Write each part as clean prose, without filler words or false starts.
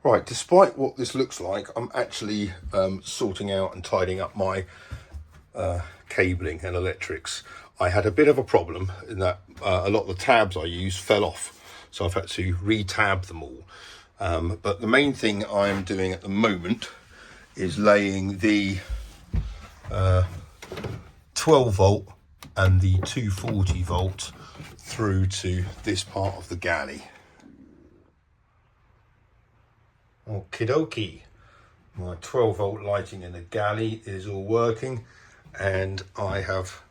Right, despite what this looks like, I'm actually sorting out and tidying up my cabling and electrics. I had a bit of a problem in that a lot of the tabs I used fell off, so I've had to re-tab them all. But the main thing I'm doing at the moment is laying the 12 volt and the 240 volt through to this part of the galley. Okie dokie. My 12 volt lighting in the galley is all working, and I have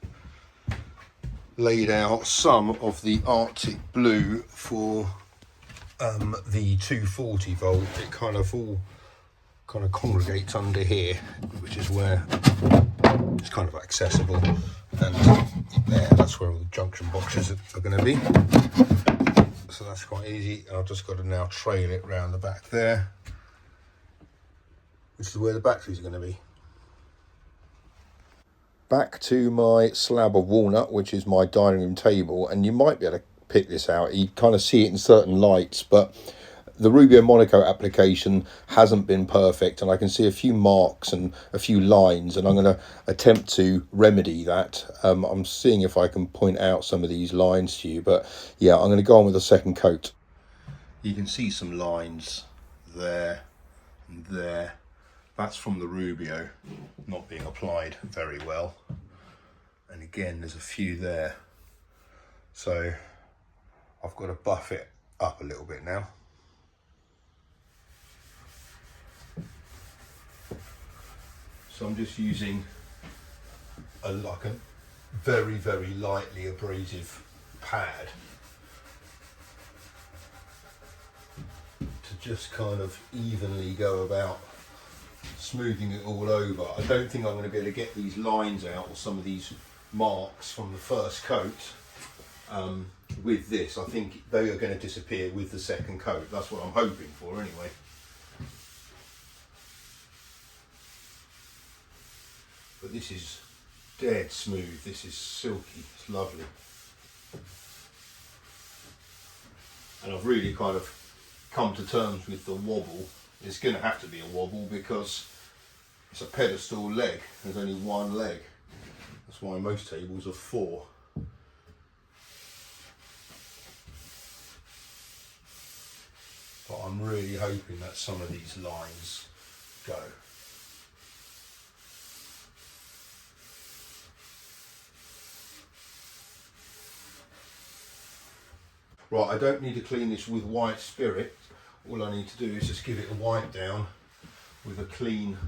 laid out some of the Arctic blue for the 240 volt. It kind of all congregates under here, which is where it's kind of accessible, and there, that's where all the junction boxes are going to be. So that's quite easy. I've just got to now trail it round the back there, which is where the batteries are going to be. Back to my slab of walnut, which is my dining room table, and you might be able to pick this out. You kind of see it in certain lights, but the Rubio Monaco application hasn't been perfect, and I can see a few marks and a few lines, and I'm going to attempt to remedy that. I'm seeing if I can point out some of these lines to you, but yeah, I'm going to go on with a second coat. You can see some lines there and there. That's from the Rubio not being applied very well, and again there's a few there, so I've got to buff it up a little bit now. So I'm just using a very, very lightly abrasive pad to just kind of evenly go about smoothing it all over. I don't think I'm going to be able to get these lines out or some of these marks from the first coat with this. I think they are going to disappear with the second coat. That's what I'm hoping for anyway. But this is dead smooth, this is silky, it's lovely. And I've really kind of come to terms with the wobble. It's going to have to be a wobble because it's a pedestal leg, there's only one leg. That's why most tables are 4. But I'm really hoping that some of these lines go. Right, I don't need to clean this with white spirit. All I need to do is just give it a wipe down with a clean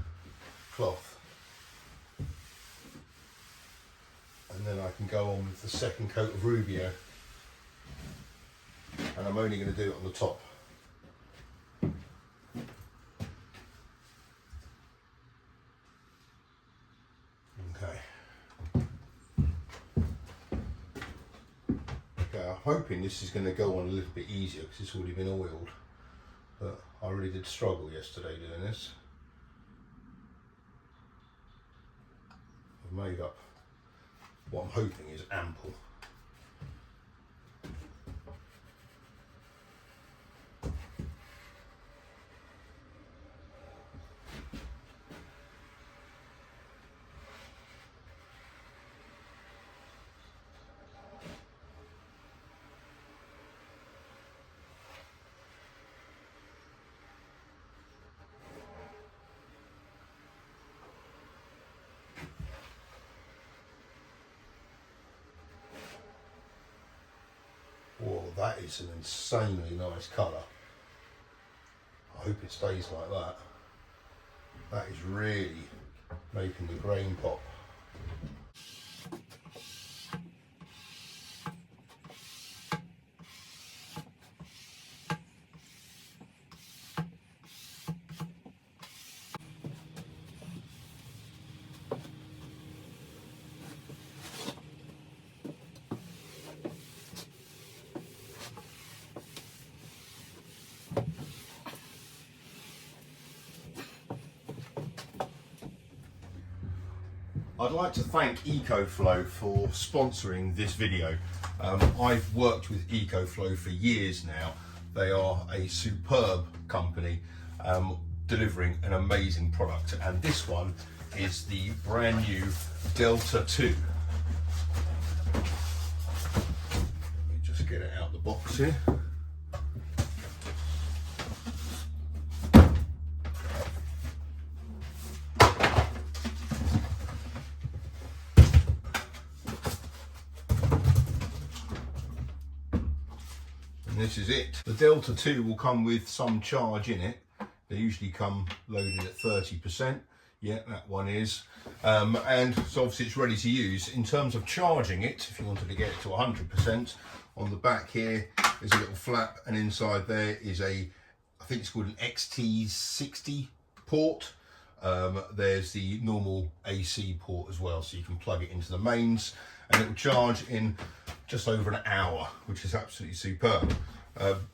cloth. And then I can go on with the second coat of Rubio. And I'm only going to do it on the top. I'm hoping this is going to go on a little bit easier because it's already been oiled, but I really did struggle yesterday doing this. I've made up what I'm hoping is ample. Whoa, that is an insanely nice colour. I hope it stays like that. That is really making the grain pop. I'd like to thank ECOFLOW for sponsoring this video. I've worked with ECOFLOW for years now. They are a superb company, delivering an amazing product. And this one is the brand new Delta 2. Let me just get it out of the box here. This is it. The Delta 2 will come with some charge in it. They usually come loaded at 30%. Yeah, that one is. And so obviously it's ready to use. In terms of charging it, if you wanted to get it to 100%, on the back here is a little flap, and inside there is I think it's called an XT60 port. There's the normal AC port as well, so you can plug it into the mains, and it will charge in just over an hour, which is absolutely superb.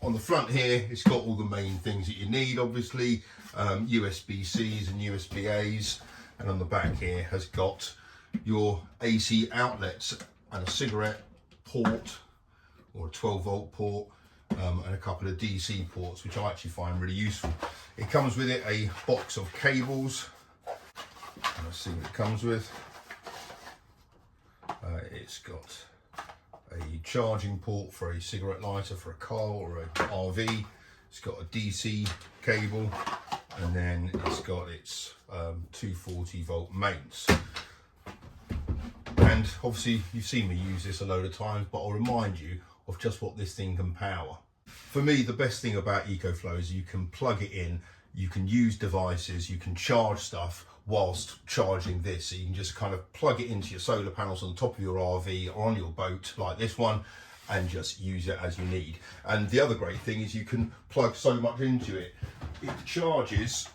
On the front here, it's got all the main things that you need, obviously, USB-Cs and USB-As, and on the back here has got your AC outlets and a cigarette port, or a 12-volt port, and a couple of DC ports, which I actually find really useful. It comes with it a box of cables. Let's see what it comes with. It's got a charging port for a cigarette lighter for a car or a RV. It's got a DC cable, and then it's got its 240-volt mains. And obviously you've seen me use this a load of times, but I'll remind you of just what this thing can power. For me, the best thing about EcoFlow is you can plug it in, you can use devices, you can charge stuff whilst charging this. So you can just kind of plug it into your solar panels on the top of your RV or on your boat like this one, and just use it as you need. And the other great thing is you can plug so much into it. It charges,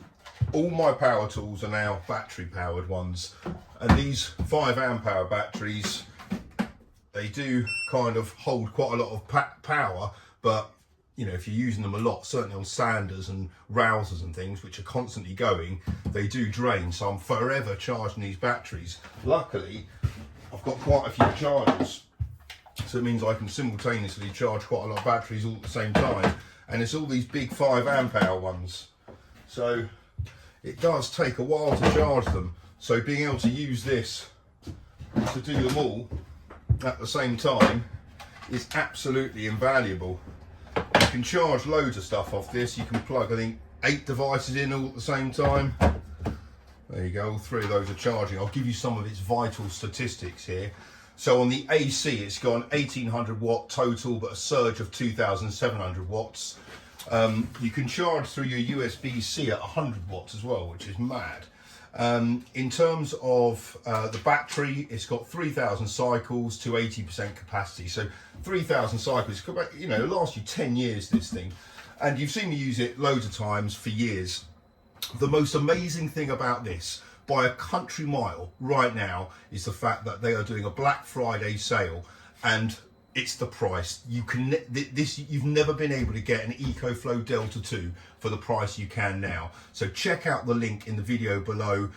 all my power tools are now battery powered ones, and these 5 amp hour batteries, they do kind of hold quite a lot of power, but you know, if you're using them a lot, certainly on sanders and rousers and things which are constantly going, they do drain. So I'm forever charging these batteries. Luckily, I've got quite a few chargers, so it means I can simultaneously charge quite a lot of batteries all at the same time. And it's all these big 5 amp hour ones, so it does take a while to charge them. So being able to use this to do them all at the same time is absolutely invaluable. You can charge loads of stuff off this. You can plug, I think, 8 devices in all at the same time. There you go, all 3 of those are charging. I'll give you some of its vital statistics here. So on the AC, it's got an 1800 watt total, but a surge of 2700 watts. You can charge through your USB-C at 100 watts as well, which is mad. In terms of the battery, it's got 3000 cycles to 80% capacity. So 3000 cycles, you know, it'll last you 10 years, this thing. And you've seen me use it loads of times for years. The most amazing thing about this, by a country mile right now, is the fact that they are doing a Black Friday sale, and it's the price. You've never been able to get an EcoFlow Delta 2 for the price you can now. So check out the link in the video below.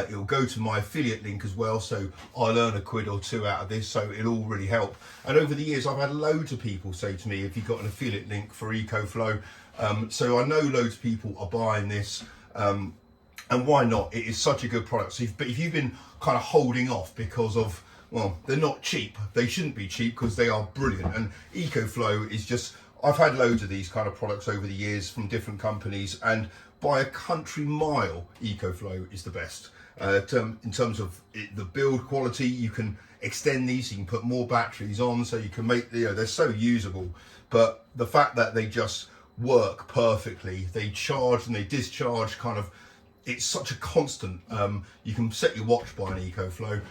It'll go to my affiliate link as well, so I'll earn £1 or 2 out of this, so it'll all really help. And over the years, I've had loads of people say to me, have you got an affiliate link for EcoFlow? So I know loads of people are buying this, and why not? It is such a good product. So but if you've been kind of holding off because of, well, they're not cheap. They shouldn't be cheap because they are brilliant. And EcoFlow is just, I've had loads of these kind of products over the years from different companies, and by a country mile, EcoFlow is the best. In terms of the build quality, you can extend these, you can put more batteries on, so you can make, you know, they're so usable. But the fact that they just work perfectly, they charge and they discharge kind of, it's such a constant. You can set your watch by an EcoFlow,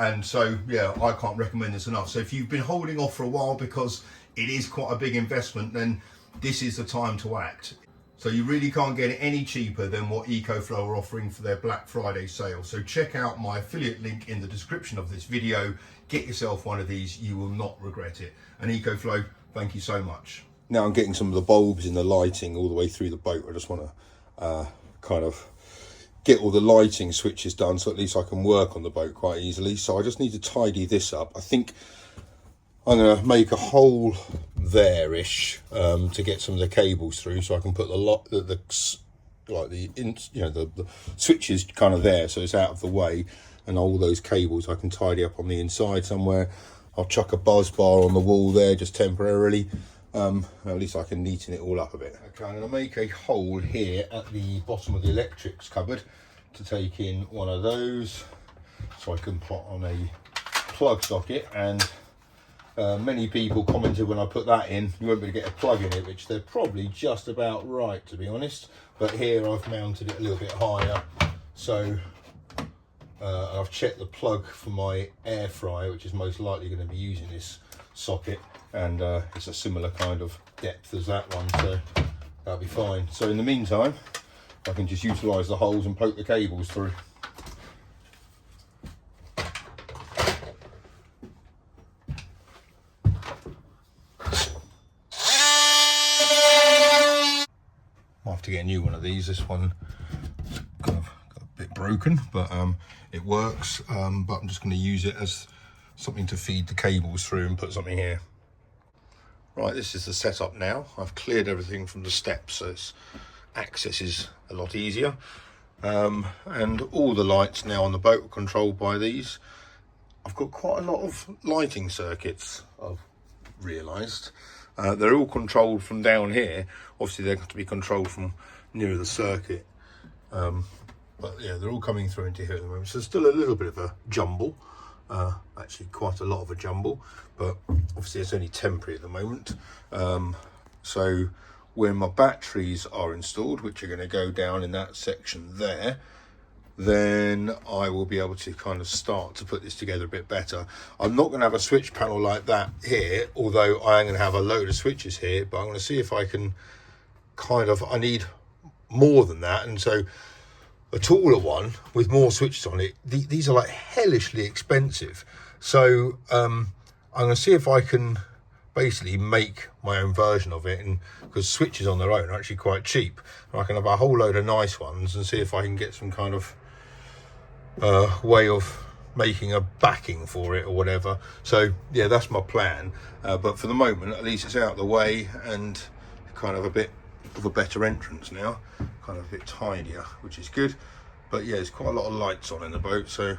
and so yeah, I can't recommend this enough. So if you've been holding off for a while because it is quite a big investment, then this is the time to act. So you really can't get it any cheaper than what EcoFlow are offering for their Black Friday sale. So check out my affiliate link in the description of this video. Get yourself one of these, you will not regret it. And EcoFlow, thank you so much. Now I'm getting some of the bulbs in the lighting all the way through the boat. I just want to kind of get all the lighting switches done, so at least I can work on the boat quite easily. So I just need to tidy this up. I think I'm going to make a hole there-ish to get some of the cables through, so I can put the like the switch is kind of there, so it's out of the way, and all those cables I can tidy up on the inside somewhere. I'll chuck a buzz bar on the wall there just temporarily. At least I can neaten it all up a bit. Okay, I'm going to make a hole here at the bottom of the electrics cupboard to take in one of those, so I can put on a plug socket. And many people commented when I put that in, you won't be able to get a plug in it, which they're probably just about right, to be honest. But here I've mounted it a little bit higher, so I've checked the plug for my air fryer, which is most likely going to be using this socket, and it's a similar kind of depth as that one, so that'll be fine. So in the meantime, I can just utilise the holes and poke the cables through. I'll have to get a new one of these. This one kind of got a bit broken, but it works. But I'm just going to use it as something to feed the cables through and put something here. Right, this is the setup now. I've cleared everything from the steps, so access is a lot easier. And all the lights now on the boat are controlled by these. I've got quite a lot of lighting circuits, I've realised. They're all controlled from down here. Obviously they have to be controlled from nearer the circuit. But yeah, they're all coming through into here at the moment. So there's still a little bit of a jumble. Actually quite a lot of a jumble, but obviously it's only temporary at the moment. So when my batteries are installed, which are going to go down in that section there, then I will be able to kind of start to put this together a bit better. I'm not going to have a switch panel like that here, although I am going to have a load of switches here, but I'm going to see if I can I need more than that. And so a taller one with more switches on it, these are like hellishly expensive. So I'm going to see if I can basically make my own version of it, and because switches on their own are actually quite cheap, and I can have a whole load of nice ones and see if I can get some kind of way of making a backing for it or whatever. So yeah, that's my plan. But for the moment, at least it's out of the way and kind of a bit of a better entrance now, kind of a bit tidier, which is good. But yeah, there's quite a lot of lights on in the boat, so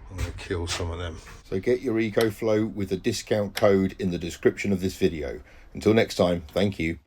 I'm going to kill some of them. So get your EcoFlow with the discount code in the description of this video. Until next time, thank you.